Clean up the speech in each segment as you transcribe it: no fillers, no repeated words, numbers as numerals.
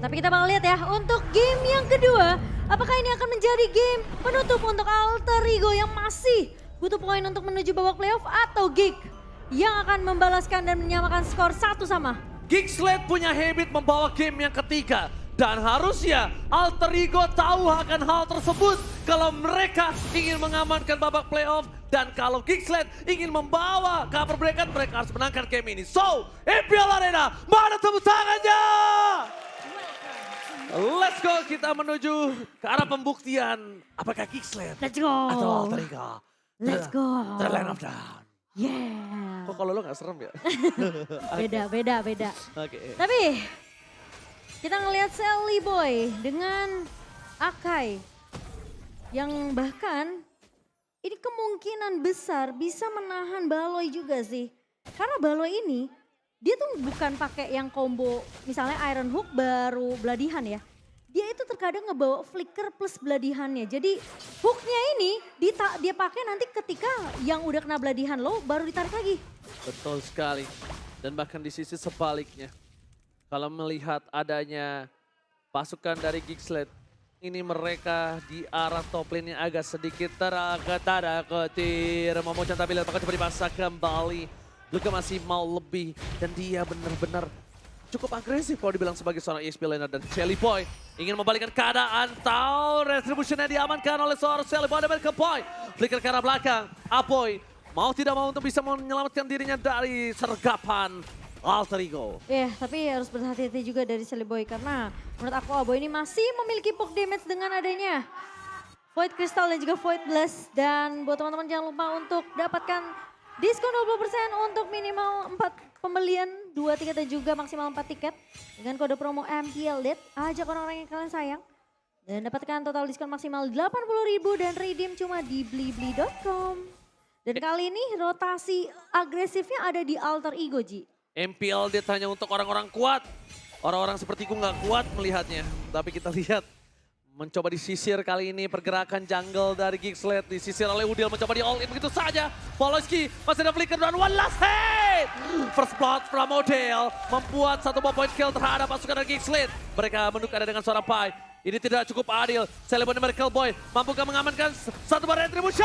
Tapi kita bakal lihat ya untuk game yang kedua. Apakah ini akan menjadi game penutup untuk Alter Ego yang masih butuh poin untuk menuju babak playoff atau Geek yang akan membalaskan dan menyamakan skor 1 sama. Geeksled punya habit membawa game yang ketiga. Dan harusnya Alter Ego tahu akan hal tersebut kalau mereka ingin mengamankan babak playoff. Dan kalau Geeksled ingin membawa cover mereka harus menangkan game ini. So, MPL Arena, mana tepuk tangannya? Let's go, kita menuju ke arah pembuktian. Apakah Geeksled Let's go. atau Alter Ego? Let's go. The Land of Down. Yeah. Kok kalau lo gak serem ya? Beda. Oke. Tapi kita ngelihat Sally Boy dengan Akai yang bahkan ini kemungkinan besar bisa menahan Baloy juga sih. Karena Baloy ini dia tuh bukan pakai yang combo misalnya Iron Hook baru Bloody Hand ya. Dia itu terkadang ngebawa flicker plus Bloody Hand-nya. Jadi hooknya ini dia pakai nanti ketika yang udah kena Bloody Hand lo baru ditarik lagi. Betul sekali. Dan bahkan di sisi sebaliknya. Kalau melihat adanya pasukan dari Geeksled, ini mereka di arah top lane yang agak sedikit ketir. Memuncang tampilan maka coba dipaksa kembali. Luka masih mau lebih dan dia benar-benar cukup agresif kalau dibilang sebagai seorang EXP laner. Dan Shelly Boy ingin membalikkan keadaan. Tahu retributionnya diamankan oleh seorang Shelly Boy dan ke Boy. Flicker ke arah belakang. Apoy mau tidak mau untuk bisa menyelamatkan dirinya dari sergapan Alter Ego. Ya, tapi harus berhati-hati juga dari Shelly Boy karena menurut aku Aboy ini masih memiliki poke damage dengan adanya Void Crystal dan juga Void Blast. Dan buat teman-teman jangan lupa untuk dapatkan diskon 20% untuk minimal 4 pembelian 2 tiket dan juga maksimal 4 tiket dengan kode promo MPLDET. Ajak orang-orang yang kalian sayang dan dapatkan total diskon maksimal 80.000 dan redeem cuma di blibli.com. Dan kali ini rotasi agresifnya ada di Alter Ego, Ji. MPL dia hanya untuk orang-orang kuat. Orang-orang sepertiku nggak kuat melihatnya. Tapi kita lihat mencoba disisir kali ini pergerakan jungle dari Geeksled. Disisir oleh Udil mencoba di all in begitu saja. Poloski masih ada flicker dan one last hit. First blood from Udil membuat satu point kill terhadap pasukan dari Geeksled. Mereka menukar dengan suara Pai. Ini tidak cukup adil. Sally Boy the Miracle Boy mampukah mengamankan satu bar retribution?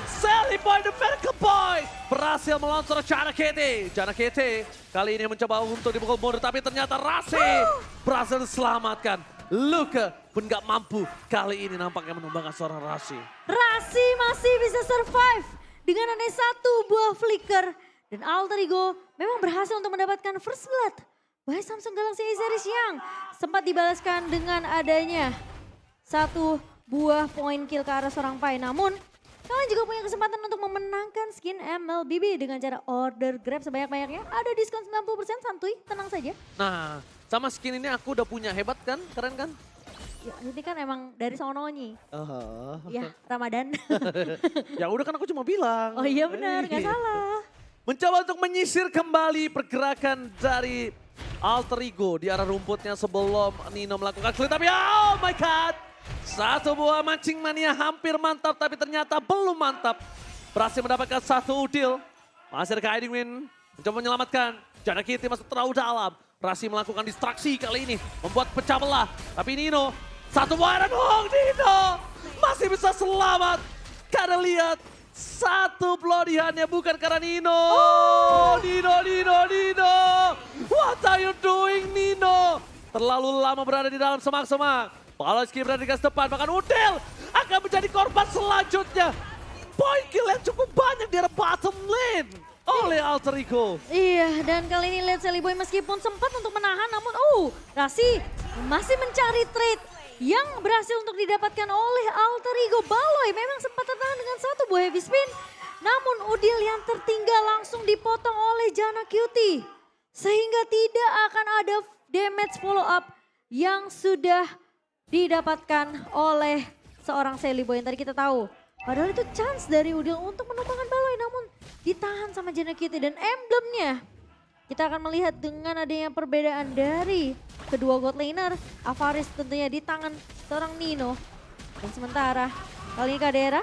Sally Boy the Miracle Boy berhasil melawan seorang Jana KT. Jana KT kali ini mencoba untuk dipukul mundur tapi ternyata Rasi berhasil diselamatkan. Luka pun gak mampu kali ini nampaknya menumbangkan seorang Rasi. Rasi masih bisa survive dengan hanya satu buah flicker. Dan Alter Ego memang berhasil untuk mendapatkan first blood by Samsung Galaxy A series yang sempat dibalaskan dengan adanya satu buah point kill ke arah seorang Pai. Namun kalian juga punya kesempatan untuk memenangkan skin MLBB dengan cara order Grab sebanyak-banyaknya. Ada diskon 90% santuy, tenang saja. Nah, sama skin ini aku udah punya, hebat kan? Keren kan? Ya, ini kan emang dari Sononyi. Ya, Ramadan. Ya udah kan aku cuma bilang. Oh iya benar, gak salah. Mencoba untuk menyisir kembali pergerakan dari Alter Ego di arah rumputnya sebelum Nino melakukan klik. Tapi oh my god. Satu buah mancing mania hampir mantap tapi ternyata belum mantap. Berhasil mendapatkan satu udil. Masih ada Hiding Win mencoba menyelamatkan. Jana Kitty masuk terlalu dalam. Rasi melakukan distraksi kali ini. Membuat pecah belah. Tapi Nino satu buah Iron Hook. Nino masih bisa selamat. Karena lihat satu pelodihannya bukan karena Nino. Nino. What are you doing Nino? Terlalu lama berada di dalam semak-semak. Poloski berada di garis depan. Bahkan Udil akan menjadi korban selanjutnya. Point kill yang cukup banyak di arah bottom lane oleh Alter Ego. Iya, dan kali ini lihat Sally Boy meskipun sempat untuk menahan, namun Rasi masih mencari trade yang berhasil untuk didapatkan oleh Alter Ego. Baloy memang sempat tertahan dengan satu buah heavy spin, namun Udil yang tertinggal langsung dipotong oleh Jana Cutie. Sehingga tidak akan ada damage follow up yang sudah didapatkan oleh seorang Sally Boy yang tadi kita tahu. Padahal itu chance dari Udil untuk menumbangkan Baloy, namun ditahan sama Jana Cutie. Dan emblemnya kita akan melihat dengan adanya perbedaan dari kedua god laner. Avaris tentunya di tangan seorang Nino. Dan sementara kali ini Kadera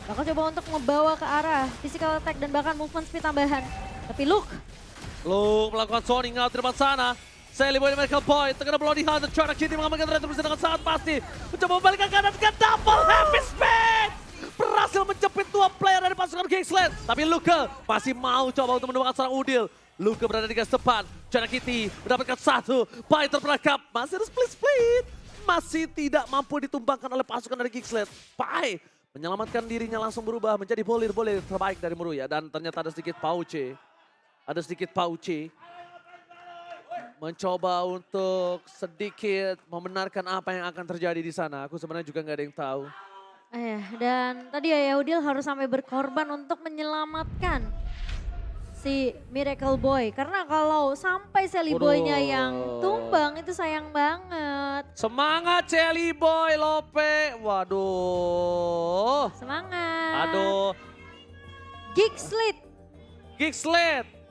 bakal coba untuk membawa ke arah physical attack dan bahkan movement speed tambahan. Tapi Luke Luke melakukan zoning out di depan sana. Sally Boy dan Michael Boy terkena blow di Hunter. Chara Kitty mengamankan retribusi dengan sangat pasti. Mencoba membalikkan kanan dengan double happy speed. Berhasil menjepit 2 player dari pasukan Kingsland. Tapi Luka masih mau coba untuk menemukan seorang Udil. Luka berada di garis depan. Chara Kitty mendapatkan 1. Pai terperangkap. Masih ada split-split. Masih tidak mampu ditumbangkan oleh pasukan dari Kingsland. Pai menyelamatkan dirinya langsung berubah menjadi bolir-bolir terbaik dari Meruya. Dan ternyata ada sedikit Pauce. Mencoba untuk sedikit membenarkan apa yang akan terjadi di sana. Aku sebenarnya juga nggak ada yang tahu. Dan tadi ya Udil harus sampai berkorban untuk menyelamatkan si Miracle Boy. Karena kalau sampai Sally Boy-nya yang tumbang itu sayang banget. Semangat Sally Boy, Lope. Waduh. Semangat. Aduh. Geekslit.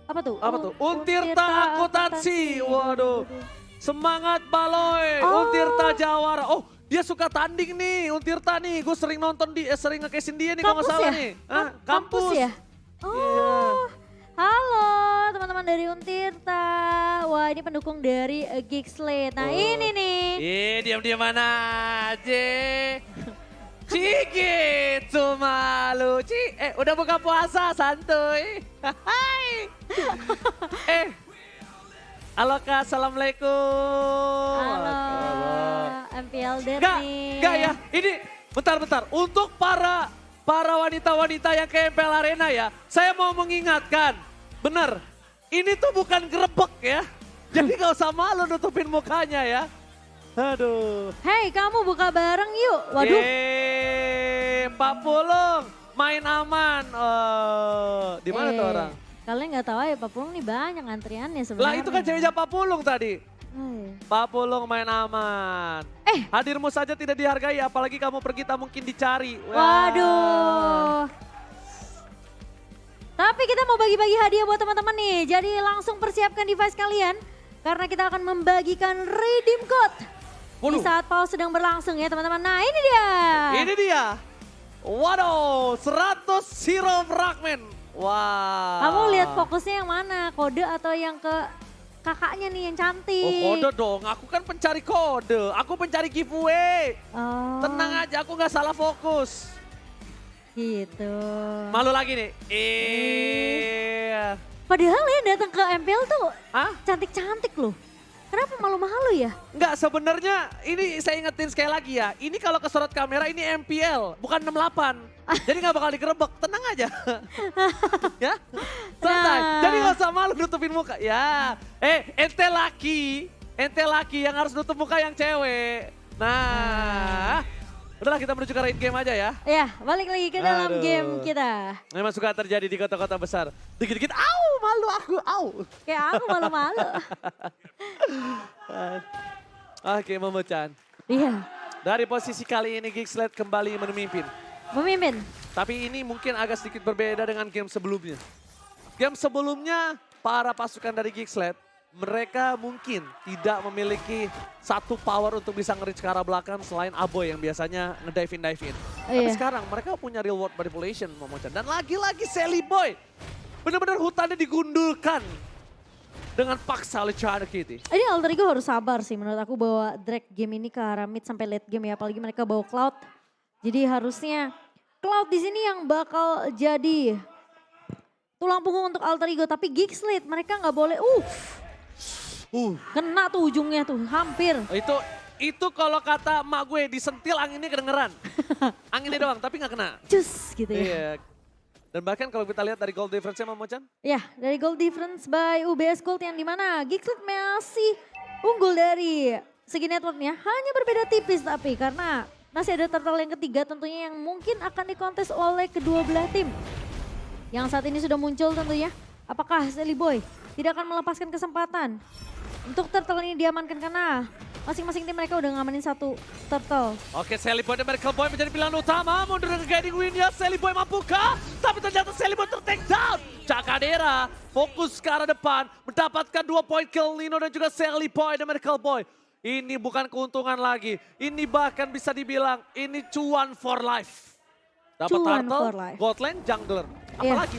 Apa tuh? Untirta akuntansi. Waduh. Semangat Baloy. Untirta Jawara. Oh, dia suka tanding nih. Untirta nih. Gue sering nonton sering nge-casein dia nih kalau nggak salah ya? nih. Kampus ya? Oh. Halo teman-teman dari Untirta. Wah, ini pendukung dari Geekslit. Nah, ini nih. Diam-diam mana aja. Gitu malu. Udah buka puasa, santuy. Hai. Halo Kak, assalamualaikum. Halo, MPL nih. Enggak ya, ini bentar. Untuk para wanita-wanita yang ke MPL Arena ya, saya mau mengingatkan, bener, ini tuh bukan gerebek ya. Jadi gak usah malu nutupin mukanya ya. Aduh. Hei, kamu buka bareng yuk. Waduh. Pak Pulung, main aman. Di mana tuh orang? Kalian nggak tahu ya Pak Pulung nih banyak antriannya sebenarnya. Lah itu kan ceweknya Pak Pulung tadi. Pak Pulung main aman. Hadirmu saja tidak dihargai, apalagi kamu pergi tak mungkin dicari. Waduh. Tapi kita mau bagi-bagi hadiah buat teman-teman nih. Jadi langsung persiapkan device kalian. Karena kita akan membagikan redeem code. Di saat pause sedang berlangsung ya teman-teman. Nah ini dia. Waduh, 100 Hero Fragment. Wah. Kamu lihat fokusnya yang mana? Kode atau yang ke kakaknya nih yang cantik? Oh kode dong, aku kan pencari kode. Aku pencari giveaway. Tenang aja, aku nggak salah fokus. Gitu. Malu lagi nih. Padahal ya datang ke MPL tuh cantik-cantik loh. Kenapa malu-malu ya? Enggak, sebenarnya ini saya ingetin sekali lagi ya. Ini kalau kesorot kamera ini MPL, bukan 68. Jadi nggak bakal digerebek, tenang aja. Ya, santai. Jadi nggak usah malu nutupin muka. Ya, ente laki yang harus nutup muka yang cewek. Nah, udahlah kita menuju ke raid game aja ya. Ya, balik lagi ke dalam game kita. Memang suka terjadi di kota-kota besar. Dikit-dikit, malu aku, Kayak aku malu-malu. Oke, Momo-chan. Iya. Dari posisi kali ini Geekslet kembali memimpin. Tapi ini mungkin agak sedikit berbeda dengan game sebelumnya. Game sebelumnya para pasukan dari Geekslet, mereka mungkin tidak memiliki satu power untuk bisa nge-reach ke arah belakang selain Aboy yang biasanya nge-dive in. Tapi sekarang mereka punya real world manipulation, Momo-chan. Dan lagi-lagi Sally Boy. Benar-benar hutannya digundulkan dengan paksa oleh Chara Kitty. Ini Alter Ego harus sabar sih menurut aku bawa drag game ini ke arah mid sampai late game ya. Apalagi mereka bawa Cloud. Jadi harusnya Cloud di sini yang bakal jadi tulang punggung untuk Alter Ego. Tapi Geekslit mereka nggak boleh. Kena tuh ujungnya tuh hampir. Itu kalau kata emak gue disentil anginnya kedengeran. Anginnya doang tapi nggak kena. Cus gitu ya. Iya. Dan bahkan kalau kita lihat dari goal difference-nya Momo-chan. Ya, dari goal difference by UBS Gold yang dimana Geekslit masih unggul dari segi networknya. Hanya berbeda tipis tapi karena masih ada turtle yang ketiga tentunya yang mungkin akan dikontes oleh kedua belah tim. Yang saat ini sudah muncul tentunya. Apakah Sally Boy tidak akan melepaskan kesempatan untuk turtle ini diamankan karena masing-masing tim mereka udah ngamanin satu turtle. Oke, Sally Boy dan Miracle Boy menjadi pilihan utama. Mundur ke guiding win-nya, Sally Boy mampukah? Tapi ternyata Sally Boy ter-take down. Cakadera fokus ke arah depan, mendapatkan 2 poin kill Lino dan juga Sally Boy dan Miracle Boy. Ini bukan keuntungan lagi, ini bahkan bisa dibilang ini cuan for life. Dapat turtle, gold lane, jungler, apalagi?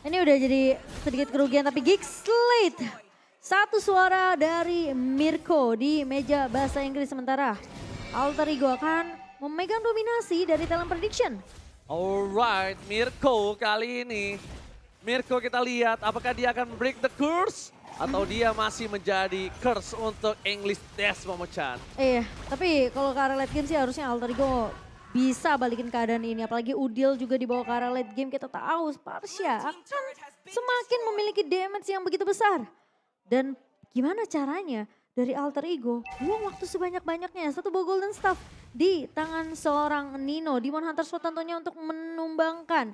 Ini udah jadi sedikit kerugian tapi Geekslit Satu suara dari Mirko di meja bahasa Inggris, sementara Alter Ego akan memegang dominasi dari talent prediction. Alright, Mirko kali ini. Mirko kita lihat apakah dia akan break the curse atau dia masih menjadi curse untuk English Death, Momo-chan. Iya, tapi kalau ke arah late game sih harusnya Alter Ego bisa balikin keadaan ini. Apalagi Udil juga dibawa ke arah late game, kita tahu Sparsha akan semakin memiliki damage yang begitu besar. Dan gimana caranya dari Alter Ego buang waktu sebanyak-banyaknya, satu buah golden staff di tangan seorang Nino. Demon Hunter SWAT tentunya untuk menumbangkan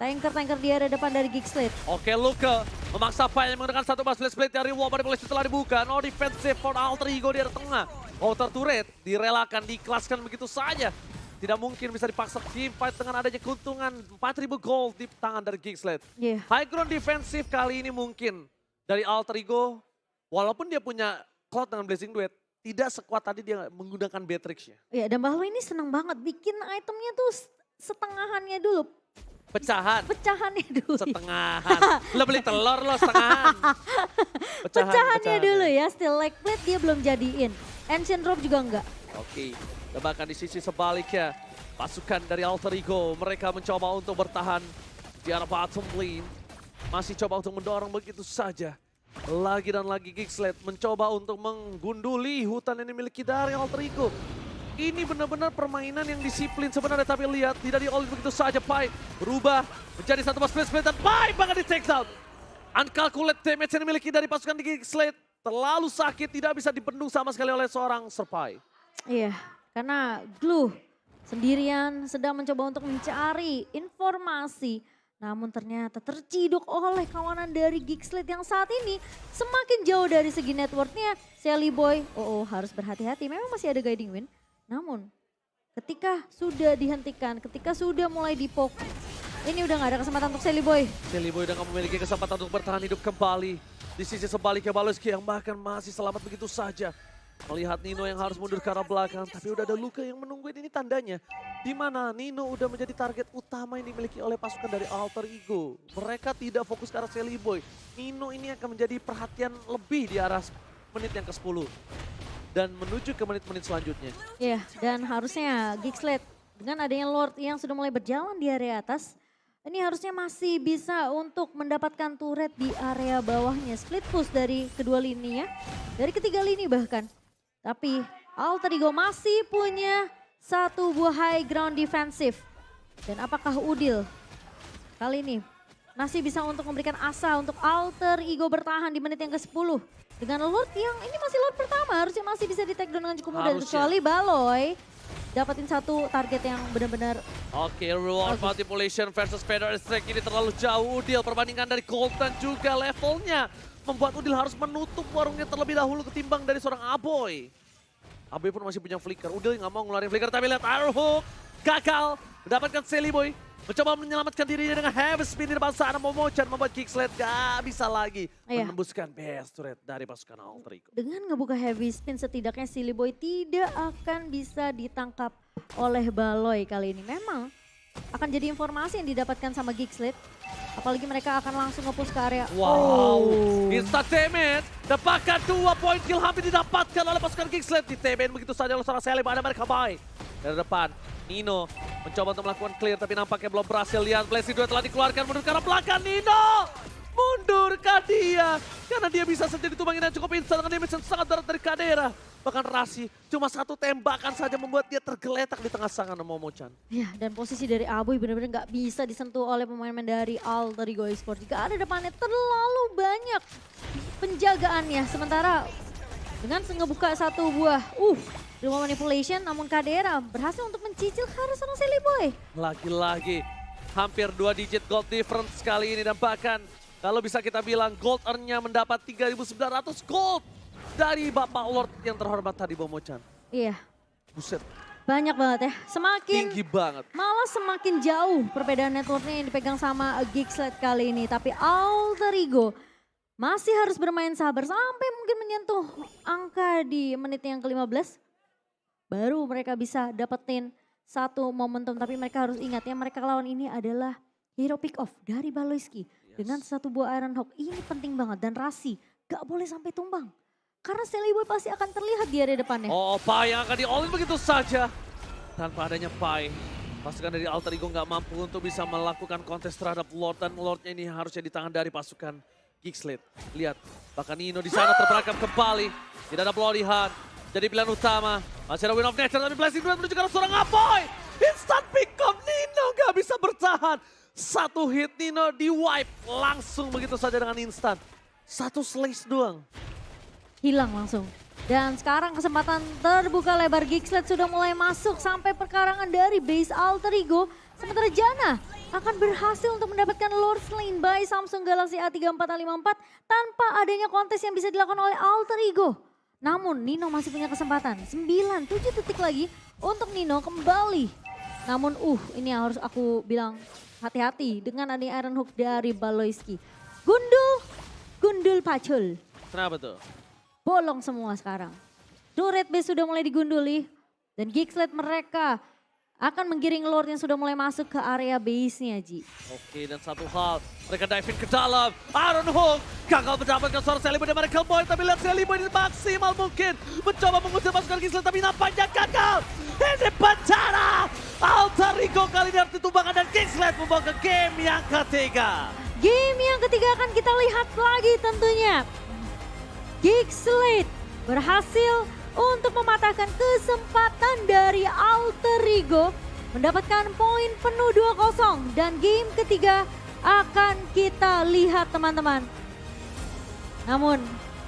tanker-tanker di area depan dari Geekslate. Oke, Luka memaksa Pai menggunakan satu blast split dari Wall dari polisi setelah dibuka. No defensive for Alter Ego di area tengah. Outer turret direlakan, dikelaskan begitu saja. Tidak mungkin bisa dipaksa team fight dengan adanya keuntungan 4.000 gold di tangan dari Geekslate. Yeah. High ground defensif kali ini mungkin dari Alter Ego. Walaupun dia punya Cloud dengan Blazing Duet, tidak sekuat tadi dia menggunakan Beatrix-nya. Iya, dan Bahlo ini senang banget bikin itemnya tuh setengahannya dulu. Pecahannya dulu. Setengahan. Lo beli telur lo setengahan. Pecahannya dulu ya, still like plate dia belum jadiin. Ancient Drop juga enggak. Oke, dan bahkan di sisi sebaliknya, pasukan dari Alter Ego, mereka mencoba untuk bertahan di arah bottom lane. Masih coba untuk mendorong begitu saja. Lagi dan lagi Geekslate mencoba untuk menggunduli hutan yang dimiliki dari Alter Ego. Ini benar-benar permainan yang disiplin sebenarnya, tapi lihat tidak di-all begitu saja. Pai berubah menjadi satu split dan Pai bahkan di take down. Uncalculate damage yang dimiliki dari pasukan di Geekslate terlalu sakit, tidak bisa dibendung sama sekali oleh seorang Serpai. Iya, karena Glue sendirian sedang mencoba untuk mencari informasi. Namun ternyata terciduk oleh kawanan dari Geekslate yang saat ini semakin jauh dari segi networknya. Sally Boy, harus berhati-hati, memang masih ada guiding wind. Namun ketika sudah dihentikan, ketika sudah mulai dipok, ini udah gak ada kesempatan untuk Sally Boy. Sally Boy udah gak memiliki kesempatan untuk bertahan hidup kembali. Di sisi sebaliknya Baloski yang bahkan masih selamat begitu saja. Melihat Nino yang harus mundur ke arah belakang, tapi udah ada Luka yang menungguin, ini tandanya. Di mana Nino udah menjadi target utama yang dimiliki oleh pasukan dari Alter Ego. Mereka tidak fokus ke arah Sally Boy. Nino ini akan menjadi perhatian lebih di arah menit yang ke-10. Dan menuju ke menit-menit selanjutnya. Iya, dan harusnya Geekslate dengan adanya Lord yang sudah mulai berjalan di area atas, ini harusnya masih bisa untuk mendapatkan turret di area bawahnya. Split push dari kedua lini ya, dari ketiga lini bahkan. Tapi Alter Ego masih punya satu buah high ground defensive. Dan apakah Udil kali ini masih bisa untuk memberikan asa untuk Alter Ego bertahan di menit yang ke-10. Dengan Lord yang ini masih Lord pertama, harusnya masih bisa di take down dengan cukup mudah. Kecuali Baloy dapetin satu target yang benar-benar. Oke, reward manipulation versus Feather Strike ini terlalu jauh. Udil perbandingan dari Golden juga levelnya membuat Udil harus menutup warungnya terlebih dahulu ketimbang dari seorang Aboy. Aboy pun masih punya flicker. Udil nggak mau ngeluarin flicker, tapi lihat Arrow Hook gagal mendapatkan Sally Boy. Mencoba menyelamatkan dirinya dengan heavy spin di depan sana. Momo-chan membuat Geekslate gak bisa lagi menembuskan best turret dari pasukan Alter Ego. Dengan ngebuka heavy spin setidaknya Silly Boy tidak akan bisa ditangkap oleh Baloy kali ini. Memang akan jadi informasi yang didapatkan sama Geekslate. Apalagi mereka akan langsung nge-push ke area. Wow, instant damage. Dapatkan 2 poin kill hampir didapatkan oleh pasukan Geekslate. Di TBN begitu saja oleh seorang Sally, ada mereka bye. Dari depan, Nino mencoba untuk melakukan clear tapi nampaknya belum berhasil. Lihat Blazing Duet telah dikeluarkan, mundur ke arah belakang. Nino mundurkah dia? Karena dia bisa saja ditumbangin dan cukup instan dengan damage yang sangat berat dari Kadera. Bahkan Rasi cuma satu tembakan saja membuat dia tergeletak di tengah sangan Momo-chan. Ya, dan posisi dari Aboy benar-benar gak bisa disentuh oleh pemain-pemain dari Alter Ego Esports. Jika ada depannya terlalu banyak penjagaannya. Sementara dengan ngebuka satu buah Rumah Manipulation, namun Kadera berhasil untuk mencicil ke arah seorang Sally Boy. Lagi-lagi hampir 2 digit gold difference kali ini, dan bahkan kalau bisa kita bilang gold earn-nya mendapat 3.900 gold dari Bapak Lord yang terhormat tadi, Momo-chan. Iya. Buset. Banyak banget ya. Semakin tinggi banget. Malah semakin jauh perbedaan networknya yang dipegang sama Geekslate kali ini. Tapi Alter Ego masih harus bermain sabar sampai mungkin menyentuh angka di menit yang ke-15. Baru mereka bisa dapetin satu momentum, tapi mereka harus ingat ya, mereka lawan ini adalah hero pick off dari Baloyski. Dengan satu buah Iron Hawk, ini penting banget. Dan Rasi gak boleh sampai tumbang. Karena Sally Boy pasti akan terlihat di area depannya. Oh, Pai yang akan di-all-in begitu saja. Tanpa adanya Pai, pasukan dari Alter Ego nggak mampu untuk bisa melakukan kontes terhadap Lord. Dan Lordnya ini harusnya di tangan dari pasukan Geekslate. Lihat, bahkan Nino di sana terperangkap kembali. Tidak ada Bloody Hand. Jadi pilihan utama. Masih ada Win of Nature, tapi Blessing Duet menuju ke arah seorang Apoy. Instant pick up, Nino nggak bisa bertahan. Satu hit Nino di wipe langsung begitu saja dengan instan. Satu slice doang. Hilang langsung. Dan sekarang kesempatan terbuka lebar, Geekslate sudah mulai masuk sampai perkarangan dari base Alter Ego. Sementara Janna akan berhasil untuk mendapatkan Lord Slain by Samsung Galaxy A34A54 tanpa adanya kontes yang bisa dilakukan oleh Alter Ego. Namun Nino masih punya kesempatan, 9-7 detik lagi untuk Nino kembali. Namun ini yang harus aku bilang hati-hati dengan adanya Iron Hook dari Baloyski. Gundul pacul. Kenapa tuh? Bolong semua sekarang. Turret base sudah mulai digunduli. Dan Geekslate mereka akan menggiring Lord yang sudah mulai masuk ke area base-nya, Ji. Oke, dan satu hal. Mereka diving ke dalam. Iron Hook gagal mendapatkan seorang Sally Boy dan Miracle Boy. Tapi lihat Sally Boy ini maksimal mungkin. Mencoba mengusir pasukan Geekslate tapi nampaknya gagal. Ini bencana. Alter Ego kali ini harus ditumbangkan dan Geekslate membawa ke game yang ketiga. Game yang ketiga akan kita lihat lagi tentunya. Geekslate berhasil untuk mematahkan kesempatan dari Alter Ego. Mendapatkan poin penuh 2-0 dan game ketiga akan kita lihat teman-teman. Namun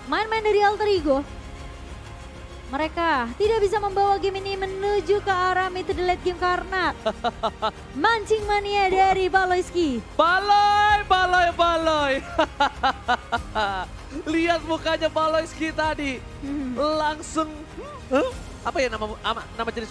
main-main dari Alter Ego, mereka tidak bisa membawa game ini menuju ke arah mid to the late game karena mancing mania dari Baloyski. Baloy. Lihat mukanya Baloyski tadi. Langsung, apa ya nama jenis